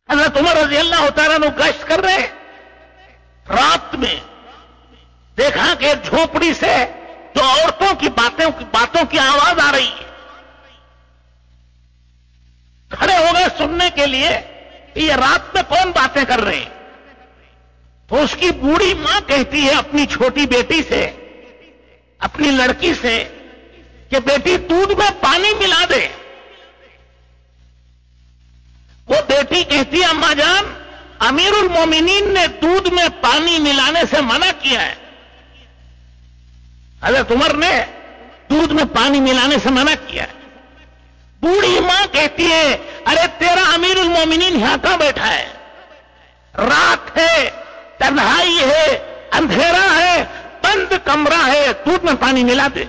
حضرت عمر رضی اللہ تعالیٰ عنہ گشت کر رہے، رات میں دیکھا کہ ایک جھونپڑی سے جو عورتوں کی باتوں کی آواز آ رہی ہے، کھڑے ہو گئے سننے کے لیے کہ یہ رات میں کون باتیں کر رہے ہیں۔ تو اس کی بوڑھی ماں کہتی ہے اپنی چھوٹی بیٹی سے، اپنی لڑکی سے، کہ بیٹی دودھ میں پانی ملا دے۔ وہ بیٹی کہتی ہے اماں جان، امیر المومنین نے دودھ میں پانی ملانے سے منع کیا ہے۔ حضرت عمر نے دودھ میں پانی ملانے سے منع کیا ہے۔ بوڑھی ماں کہتی ہے ارے تیرا امیر المومنین یہاں کہاں بیٹھا ہے؟ رات ہے، تنہائی ہے، اندھیرا ہے، بند کمرہ ہے، دودھ میں پانی ملا دے۔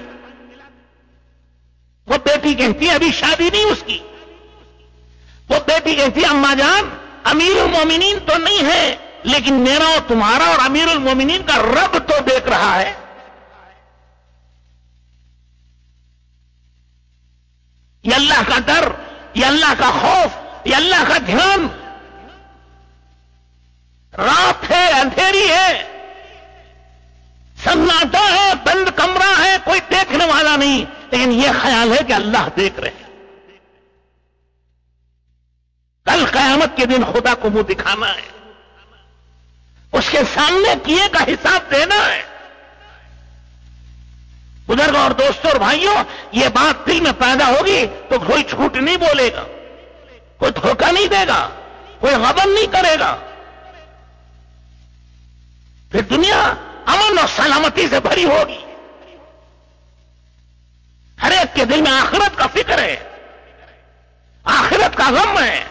وہ بیٹی کہتی ہے ابھی شادی نہیں اس کی۔ وہ بیٹی کہتی ہے اماں جان، امیر المومنین تو نہیں ہے، لیکن میرا اور تمہارا اور امیر المومنین کا رب تو دیکھ رہا ہے۔ یہ اللہ کا ڈر، یہ اللہ کا خوف، یہ اللہ کا دھیان۔ رات ہے، اندھیری ہے، سناٹا ہے، بند کمرہ ہے، کوئی دیکھنے والا نہیں، لیکن یہ خیال ہے کہ اللہ دیکھ رہے ہیں۔ کل قیامت کے دن خدا کو منہ دکھانا ہے، اس کے سامنے کیے کا حساب دینا ہے۔ بزرگوں اور دوستوں اور بھائیوں، یہ بات دل میں پیدا ہوگی تو کوئی جھوٹ نہیں بولے گا، کوئی دھوکہ نہیں دے گا، کوئی غبن نہیں کرے گا۔ پھر دنیا امن اور سلامتی سے بھری ہوگی۔ ہر ایک کے دل میں آخرت کا فکر ہے، آخرت کا غم ہے۔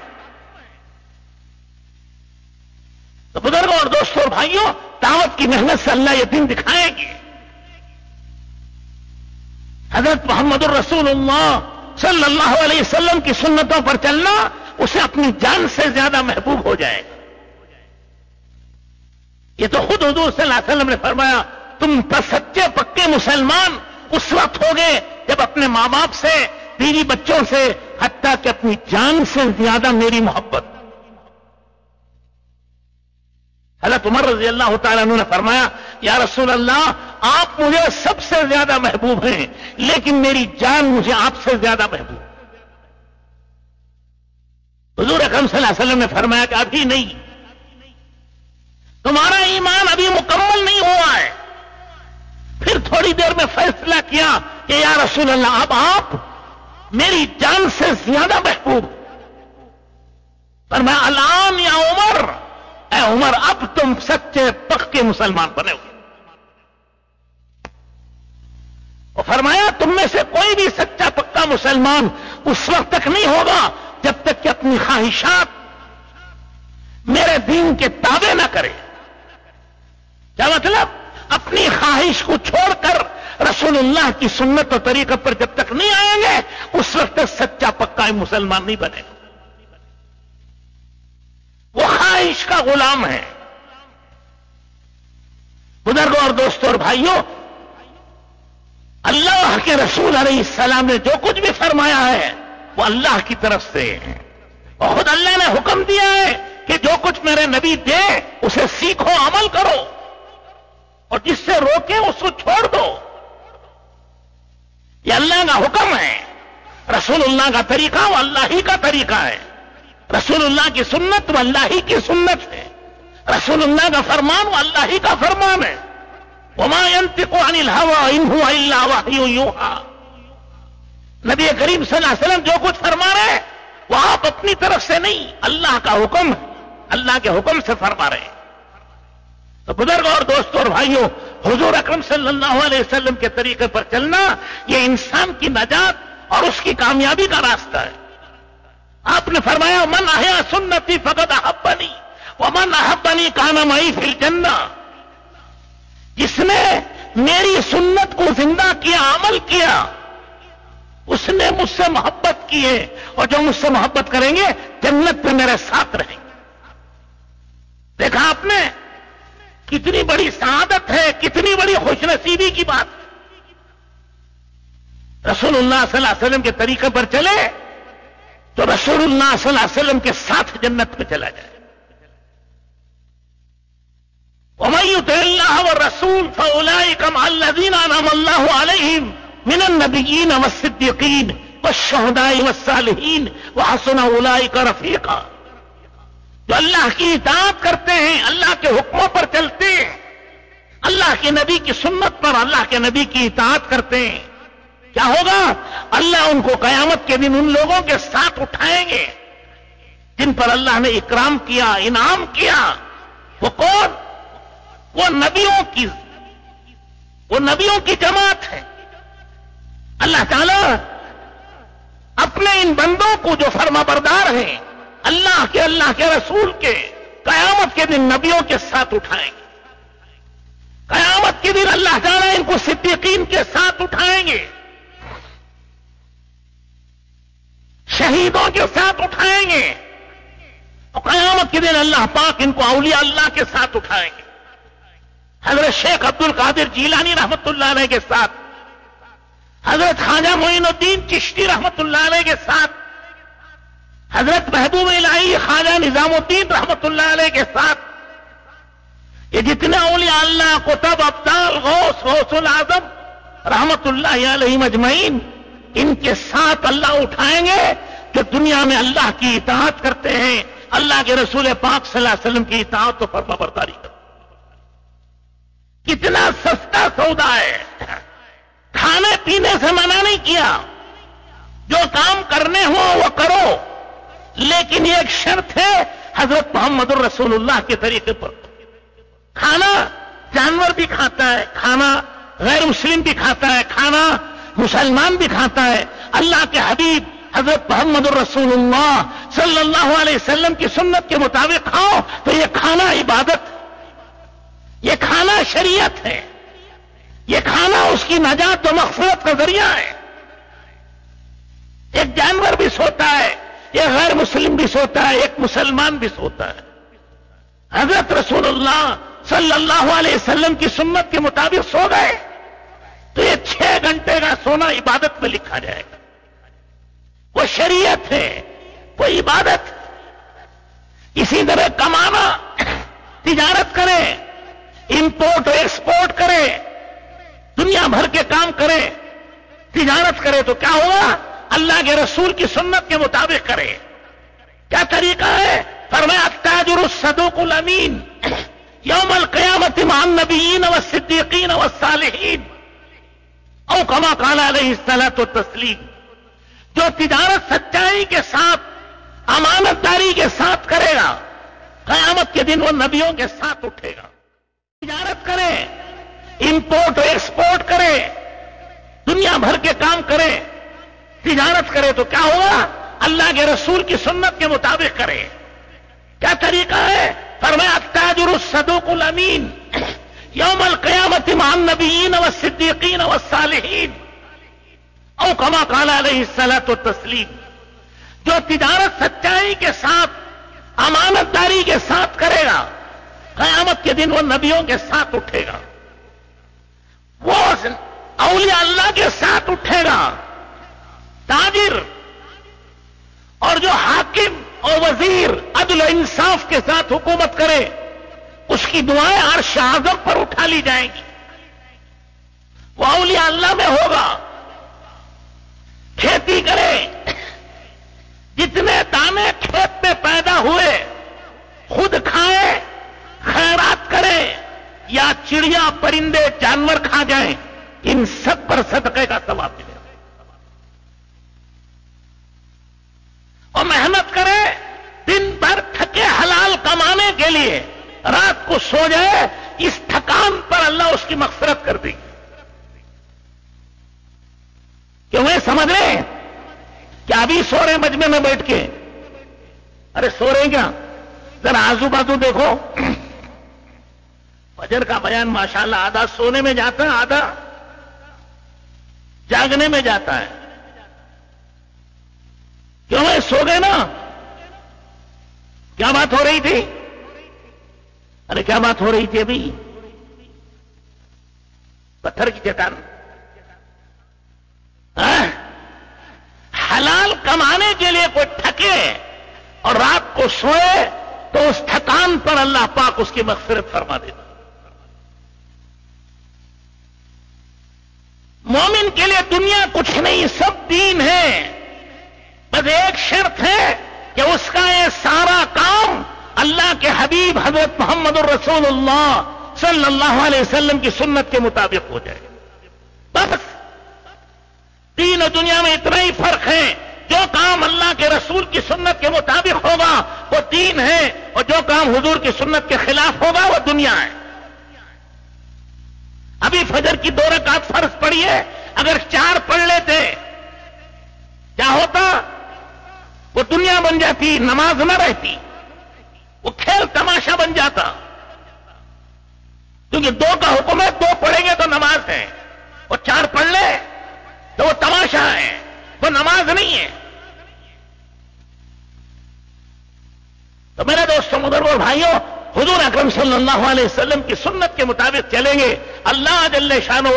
تو بزرگوں اور دوستوں اور بھائیوں، دعوت کی محنت سے اللہ یہ دن دکھائے گی۔ حضرت محمد الرسول اللہ صلی اللہ علیہ وسلم کی سنتوں پر چلنا اسے اپنی جان سے زیادہ محبوب ہو جائے گا۔ یہ تو خود حضور صلی اللہ علیہ وسلم نے فرمایا تم سچے پکے مسلمان اس وقت ہوگے جب اپنے ماں باپ سے، بیوی بچوں سے، حتیٰ کہ اپنی جان سے زیادہ میری محبت۔ حضرت عمر رضی اللہ تعالیٰ عنہ نے فرمایا یا رسول اللہ آپ مجھے سب سے زیادہ محبوب ہیں، لیکن میری جان مجھے آپ سے زیادہ محبوب۔ حضور اکرم صلی اللہ علیہ وسلم نے فرمایا کہ ابھی نہیں، تمہارا ایمان ابھی مکمل نہیں ہوا ہے۔ پھر تھوڑی دیر میں فیصلہ کیا کہ یا رسول اللہ اب آپ میری جان سے زیادہ محبوب۔ فرمایا الان یا عمر، اے عمر اب تم سچے پکے مسلمان بنے ہو۔ اور فرمایا تم میں سے کوئی بھی سچا پکا مسلمان اس وقت تک نہیں ہوگا جب تک کہ اپنی خواہشات میرے دین کے تابع نہ کرے۔ کیا مطلب؟ اپنی خواہش کو چھوڑ کر رسول اللہ کی سنت و طریقہ پر جب تک نہیں آئیں گے اس وقت تک سچا پکا مسلمان نہیں بنے گا۔ وہ خواہش کا غلام ہے۔ بزرگوں اور دوستوں اور بھائیوں، اللہ کے رسول علیہ السلام نے جو کچھ بھی فرمایا ہے وہ اللہ کی طرف سے ہے، اور خود اللہ نے حکم دیا ہے کہ جو کچھ میرے نبی دے اسے سیکھو، عمل کرو، اور جس سے روکے اس کو چھوڑ دو۔ یہ اللہ کا حکم ہے۔ رسول اللہ کا طریقہ وہ اللہ ہی کا طریقہ ہے، رسول اللہ کی سنت وہ اللہ ہی کی سنت ہے، رسول اللہ کا فرمان وہ اللہ ہی کا فرمان ہے۔ وما ينطق عن الهوى ان هو الا وحي يوحى۔ نبی کریم صلی اللہ علیہ وسلم جو کچھ فرما رہے ہیں وہ آپ اپنی طرف سے نہیں، اللہ کا حکم ہے، اللہ کے حکم سے فرما رہے ہیں۔ تو بزرگوں اور دوستوں اور بھائیوں، حضور اکرم صلی اللہ علیہ وسلم کے طریقے پر چلنا یہ انسان کی نجات اور اس کی کامیابی کا راستہ ہے۔ آپ نے فرمایا من احیا سنتی فقد احبنی ومن احبنی کان معی فی الجنہ۔ جس نے میری سنت کو زندہ کیا، عمل کیا، اس نے مجھ سے محبت کی ہے، اور جو مجھ سے محبت کریں گے جنت میں میرے ساتھ رہیں گے۔ دیکھا آپ نے کتنی بڑی سعادت ہے، کتنی بڑی خوش نصیبی کی بات۔ رسول اللہ صلی اللہ علیہ وسلم کے طریقے پر چلے تو رسول اللہ صلی اللہ علیہ وسلم کے ساتھ جنت میں چلا جائے. وَمَن يُطِعِ اللَّهَ وَالرَّسُولَ فَأُولَٰئِكَ مَعَ الَّذِينَ أَنْعَمَ اللَّهُ عَلَيْهِم مِّنَ النَّبِيِّينَ وَالصِّدِّيقِينَ وَالشُّهَدَاءِ وَالصَّالِحِينَ وَحَسُنَ أُولَٰئِكَ رَفِيقًا. جو اللہ کی اطاعت کرتے ہیں، اللہ کے حکموں پر چلتے ہیں، اللہ کے نبی کی سنت پر اللہ کے نبی کی اطاعت کرتے ہیں، کیا ہوگا؟ اللہ ان کو قیامت کے دن ان لوگوں کے ساتھ اٹھائیں گے جن پر اللہ نے اکرام کیا، انعام کیا. وہ کون؟ وہ نبیوں کی جماعت ہے. اللہ تعالیٰ اپنے ان بندوں کو جو فرما بردار ہیں اللہ کے رسول کے، قیامت کے دن نبیوں کے ساتھ اٹھائیں گے. قیامت کے دن اللہ تعالیٰ ان کو صدیقین کے ساتھ اٹھائیں گے، شہیدوں کے ساتھ اٹھائیں گے، اور قیامت کے دن اللہ پاک ان کو اولیاء اللہ کے ساتھ اٹھائیں گے. حضرت شیخ عبد القادر جیلانی رحمت اللہ علیہ کے ساتھ، حضرت خواجہ معین الدین چشتی رحمت اللہ علیہ کے ساتھ، حضرت محبوب الہی خواجہ نظام الدین رحمت اللہ علیہ کے ساتھ، یہ جتنے اولیاء اللہ قطب ابدال غوث العظم رحمت اللہ علیہ مجمعین، ان کے ساتھ اللہ اٹھائیں گے کہ دنیا میں اللہ کی اطاعت کرتے ہیں، اللہ کے رسول پاک صلی اللہ علیہ وسلم کی اطاعت و فرما برداری کرتے ہیں. کتنا سستا سودا ہے. کھانے پینے سے منع نہیں کیا، جو کام کرنے ہو وہ کرو، لیکن یہ ایک شرط ہے حضرت محمد الرسول اللہ کے طریقے پر. کھانا جانور بھی کھاتا ہے، کھانا غیر مسلم بھی کھاتا ہے، کھانا مسلمان بھی کھاتا ہے. اللہ کے حبیب حضرت محمد الرسول اللہ صلی اللہ علیہ وسلم کی سنت کے مطابق کھاؤ تو یہ کھانا عبادت، یہ کھانا شریعت ہے، یہ کھانا اس کی نجات و مغفرت کا ذریعہ ہے. ایک جانور بھی سوتا ہے، ایک غیر مسلم بھی سوتا ہے، ایک مسلمان بھی سوتا ہے. حضرت رسول اللہ صلی اللہ علیہ وسلم کی سنت کے مطابق سو گئے تو یہ 6 گھنٹے کا سونا عبادت میں لکھا جائے گا. وہ شریعت ہے، وہ عبادت. اسی طرح کمانا، تجارت کرے، امپورٹ اور ایکسپورٹ کرے، دنیا بھر کے کام کرے، تجارت کرے تو کیا ہوگا؟ اللہ کے رسول کی سنت کے مطابق کرے. کیا طریقہ ہے؟ فرمایا التاجر الصدوق الامین یوم القیامت مع النبیین والصدیقین والصالحین او کما قال علیہ الصلاۃ والتسلیم. جو تجارت سچائی کے ساتھ، امانت داری کے ساتھ کرے گا، قیامت کے دن وہ نبیوں کے ساتھ اٹھے گا. تجارت کرے، امپورٹ اور ایکسپورٹ کرے، دنیا بھر کے کام کرے، تجارت کرے تو کیا ہوگا؟ اللہ کے رسول کی سنت کے مطابق کرے. کیا طریقہ ہے؟ فرمایا التاجر الصدوق الامین یوم القیامت مع النبیین والصدیقین والصالحین او کما قال علیہ الصلاۃ والتسلیم. جو تجارت سچائی کے ساتھ، امانت داری کے ساتھ کرے گا، قیامت کے دن وہ نبیوں کے ساتھ اٹھے گا، وہ اولیاء اللہ کے ساتھ اٹھے گا. تاجر اور جو حاکم اور وزیر عدل و انصاف کے ساتھ حکومت کرے، اس کی دعائیں عرش اعظم پر اٹھا لی جائیں گی. وہ اولیاء اللہ میں ہوگا. کھیتی کرے، جتنے دانے کھیت میں پیدا ہوئے خود کھائے، خیرات کرے، یا چڑیا پرندے جانور کھا جائیں، ان سب پر صدقے کا ثواب ملے. اور محنت کرے، دن بھر تھکے حلال کمانے کے لیے، رات کو سو جائے، اس تھکان پر اللہ اس کی مغفرت کر دے گی. کیوں میں سمجھ رہے ہیں کہ ابھی سو رہے مجمع میں بیٹھ کے؟ ارے سو رہے کیا؟ ذرا آزو بازو دیکھو. فجر کا بیان ماشاءاللہ آدھا سونے میں جاتا ہے، آدھا جاگنے میں جاتا ہے. کیوں میں سو گئے نا؟ کیا بات ہو رہی تھی؟ ارے کیا بات ہو رہی تھی ابھی؟ پتھر کی چٹان. حلال کمانے کے لیے کوئی تھکے اور رات کو سوئے تو اس تھکان پر اللہ پاک اس کی مغفرت فرما دیتا. مومن کے لیے دنیا کچھ نہیں، سب دین ہے. بس ایک شرط ہے کہ اس کا یہ سارا کام اللہ کے حبیب حضرت محمد الرسول اللہ صلی اللہ علیہ وسلم کی سنت کے مطابق ہو جائے. بس دین و دنیا میں اتنا ہی فرق ہے. جو کام اللہ کے رسول کی سنت کے مطابق ہوگا وہ دین ہے، اور جو کام حضور کی سنت کے خلاف ہوگا وہ دنیا ہے. ابھی فجر کی 2 رکعت فرض پڑی ہے، اگر 4 پڑھ لیتے کیا ہوتا؟ وہ دنیا بن جاتی، نماز نہ رہتی، وہ کھیل تماشا بن جاتا. کیونکہ 2 کا حکم ہے، 2 پڑھیں گے تو نماز ہے، اور 4 پڑھ لے تو وہ تماشا ہے، وہ نماز نہیں ہے. تو میرے دوستوں بزرگوں بھائیوں، حضور اکرم صلی اللہ علیہ وسلم کی سنت کے مطابق چلیں گے، اللہ جل شانہ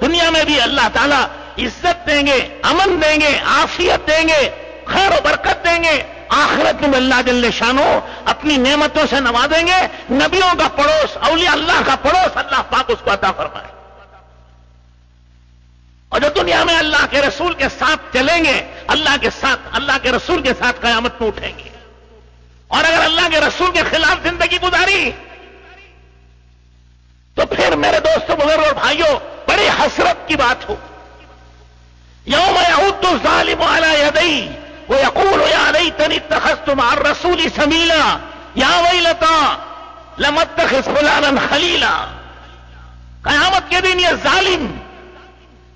دنیا میں بھی اللہ تعالیٰ عزت دیں گے، امن دیں گے، عافیت دیں گے، خیر و برکت دیں گے. آخرت میں اللہ جل شانہ اپنی نعمتوں سے نوازیں گے. نبیوں کا پڑوس، اولیاء اللہ کا پڑوس اللہ پاک اس کو عطا فرمائے. اور جو دنیا میں اللہ کے رسول کے ساتھ چلیں گے، اللہ کے ساتھ، اللہ کے رسول کے ساتھ قیامت میں اٹھیں گے. اور اگر اللہ کے رسول کے خلاف زندگی گزاری تو پھر میرے دوستوں بزرگوں اور بھائیوں بڑی حسرت کی بات ہو. یوم یعود الظالم علی یدیہ ویقول یا لیتنی اتخذت مع الرسول سبیلا یا ویلتا لم اتخذ فلانا خلیلا. قیامت کے دن یہ ظالم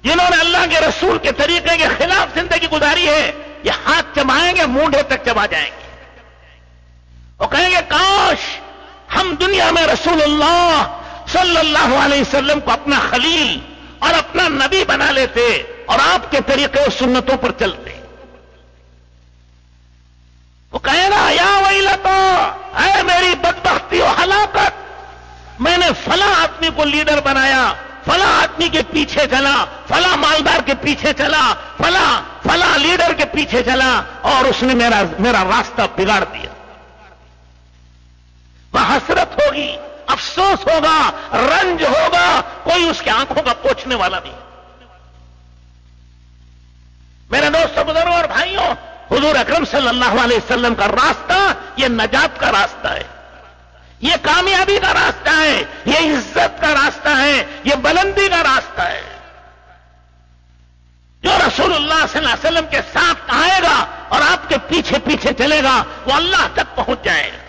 جنہوں نے اللہ کے رسول کے طریقے کے خلاف زندگی گزاری ہے، یہ ہاتھ چبائیں گے، مونڈھے تک چبا جائیں گے. وہ کہیں گے کاش ہم دنیا میں رسول اللہ صلی اللہ علیہ وسلم کو اپنا خلیل اور اپنا نبی بنا لیتے اور آپ کے طریقے اور سنتوں پر چلتے. وہ کہے گا یا ویلتا، اے میری بدبختی و ہلاکت، میں نے فلاں آدمی کو لیڈر بنایا، فلاں آدمی کے پیچھے چلا، فلاں مالدار کے پیچھے چلا، فلاں لیڈر کے پیچھے چلا، اور اس نے میرا راستہ بگاڑ دیا. حسرت ہوگی، افسوس ہوگا، رنج ہوگا، کوئی اس کے آنکھوں کا پوچھنے والا نہیں. میرے دوستوں بزرگوں اور بھائیوں، حضور اکرم صلی اللہ علیہ وسلم کا راستہ یہ نجات کا راستہ ہے، یہ کامیابی کا راستہ ہے، یہ عزت کا راستہ ہے، یہ بلندی کا راستہ ہے. جو رسول اللہ صلی اللہ علیہ وسلم کے ساتھ آئے گا اور آپ کے پیچھے پیچھے چلے گا وہ اللہ تک پہنچ جائے گا.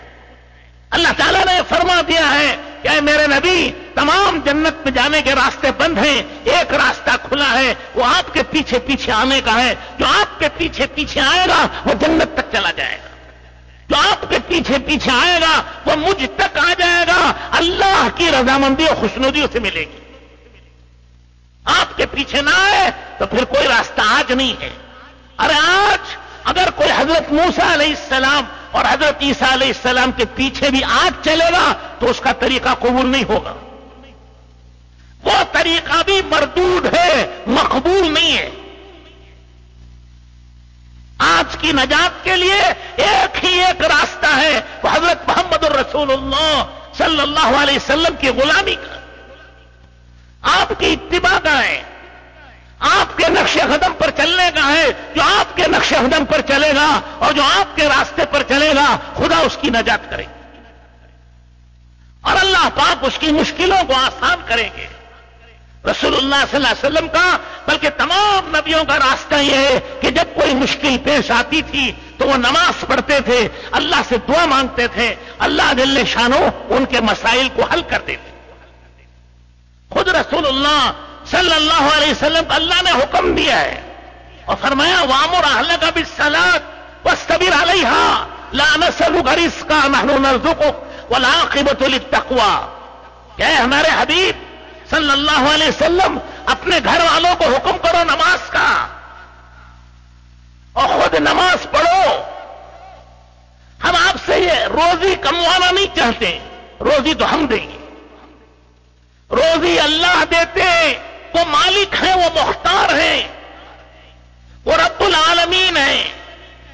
اللہ تعالیٰ نے فرما دیا ہے کہ اے میرے نبی، تمام جنت میں جانے کے راستے بند ہیں، ایک راستہ کھلا ہے، وہ آپ کے پیچھے پیچھے آنے کا ہے. جو آپ کے پیچھے پیچھے آئے گا وہ جنت تک چلا جائے گا. جو آپ کے پیچھے پیچھے آئے گا وہ مجھ تک آ جائے گا، اللہ کی رضامندی اور خوشنودیوں سے ملے گی. آپ کے پیچھے نہ آئے تو پھر کوئی راستہ آج نہیں ہے. ارے آج اگر کوئی حضرت موسیٰ علیہ السلام اور حضرت عیسیٰ علیہ السلام کے پیچھے بھی آج چلے گا تو اس کا طریقہ قبول نہیں ہوگا. وہ طریقہ بھی مردود ہے، مقبول نہیں ہے. آج کی نجات کے لیے ایک ہی ایک راستہ ہے، وہ حضرت محمد الرسول اللہ صلی اللہ علیہ وسلم کی غلامی کا، آپ کی اتباع کا ہے، آپ کے نقش قدم پر چلنے کا ہے. جو آپ کے نقش قدم پر چلے گا اور جو آپ کے راستے پر چلے گا خدا اس کی نجات کرے گا اور اللہ پاک اس کی مشکلوں کو آسان کریں گے. رسول اللہ صلی اللہ علیہ وسلم کا بلکہ تمام نبیوں کا راستہ یہ ہے کہ جب کوئی مشکل پیش آتی تھی تو وہ نماز پڑھتے تھے، اللہ سے دعا مانگتے تھے، اللہ جل شانہ ان کے مسائل کو حل کر دیتے. خود رسول اللہ صلی اللہ علیہ وسلم کو اللہ نے حکم دیا ہے اور فرمایا وَأْمُرْ أَهْلَكَ بِالصَّلَاةِ وَاسْتَبِرْ عَلَيْهَا لَا نَسْأَلُكَ رِزْقًا نَحْنُ نَرْزُقُكَ وَالْعَاقِبَةُ لِلتَّقْوَىٰ. کہ ہمارے حبیب صلی اللہ علیہ وسلم اپنے گھر والوں کو حکم کرو نماز کا اور خود نماز پڑھو. ہم آپ سے یہ روزی کموانا نہیں چاہتے، روزی تو ہم دیں گے. روزی اللہ دیتے، وہ مالک ہیں، وہ مختار ہیں. وہ رب العالمین ہے،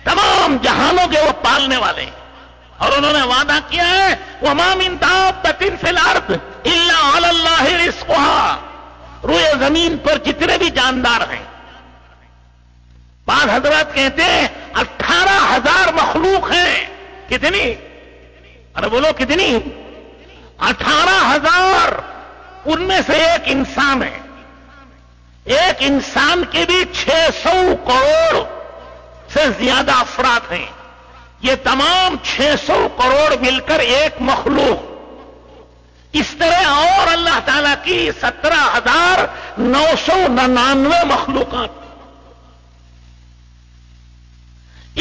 تمام جہانوں کے وہ پالنے والے ہیں، اور انہوں نے وعدہ کیا ہے وَمَا مِن دَابَّةٍ فِي الْأَرْضِ إِلَّا عَلَى اللَّهِ رِزْقُهَا، روئے زمین پر جتنے بھی جاندار ہیں، بعض حضرات کہتے ہیں 18,000 مخلوق ہیں، کتنی؟ ارے بولو کتنی؟ 18,000، ان میں سے ایک انسان ہے، ایک انسان کے بھی 600 کروڑ سے زیادہ افراد ہیں، یہ تمام 600 کروڑ مل کر ایک مخلوق، اس طرح اور اللہ تعالیٰ کی 17,999 مخلوقات،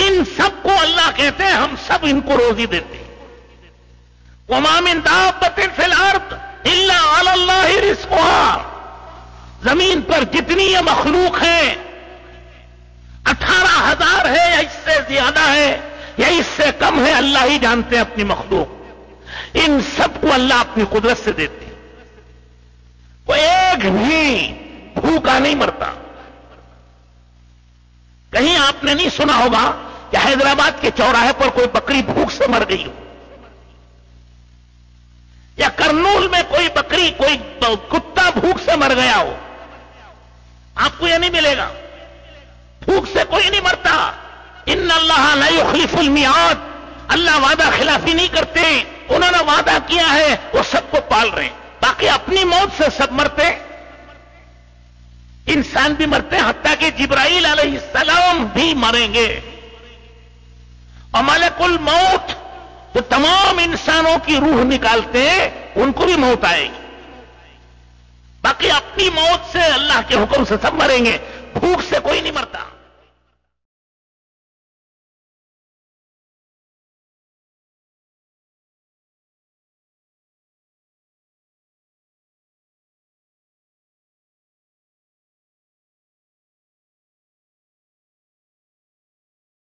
ان سب کو اللہ کہتے ہیں ہم سب ان کو روزی دیتے ہیں۔ وَمَا مِن دَابَّةٍ فِي الْأَرْضِ إِلَّا عَلَى اللَّهِ رِزْقُهَا، زمین پر جتنی یہ مخلوق ہیں 18,000 ہے یا اس سے زیادہ ہے یا اس سے کم ہے، اللہ ہی جانتے ہیں اپنی مخلوق، ان سب کو اللہ اپنی قدرت سے دیتے ہیں، وہ ایک بھی بھوکا نہیں مرتا۔ کہیں آپ نے نہیں سنا ہوگا کہ حیدرآباد کے چوراہے پر کوئی بکری بھوک سے مر گئی ہو، یا کرنول میں کوئی بکری، کوئی کتا بھوک سے مر گیا ہو، آپ کو یہ نہیں ملے گا، بھوک سے کوئی نہیں مرتا۔ ان اللہ لا یخلف المیعاد، اللہ وعدہ خلافی نہیں کرتے، انہوں نے وعدہ کیا ہے وہ سب کو پال رہے ہیں، باقی اپنی موت سے سب مرتے، انسان بھی مرتے ہیں، حتیٰ کہ جبرائیل علیہ السلام بھی مریں گے، اور ملک الموت جو تمام انسانوں کی روح نکالتے ہیں ان کو بھی موت آئے گی، باقی اپنی موت سے اللہ کے حکم سے سب مریں گے، بھوک سے کوئی نہیں مرتا۔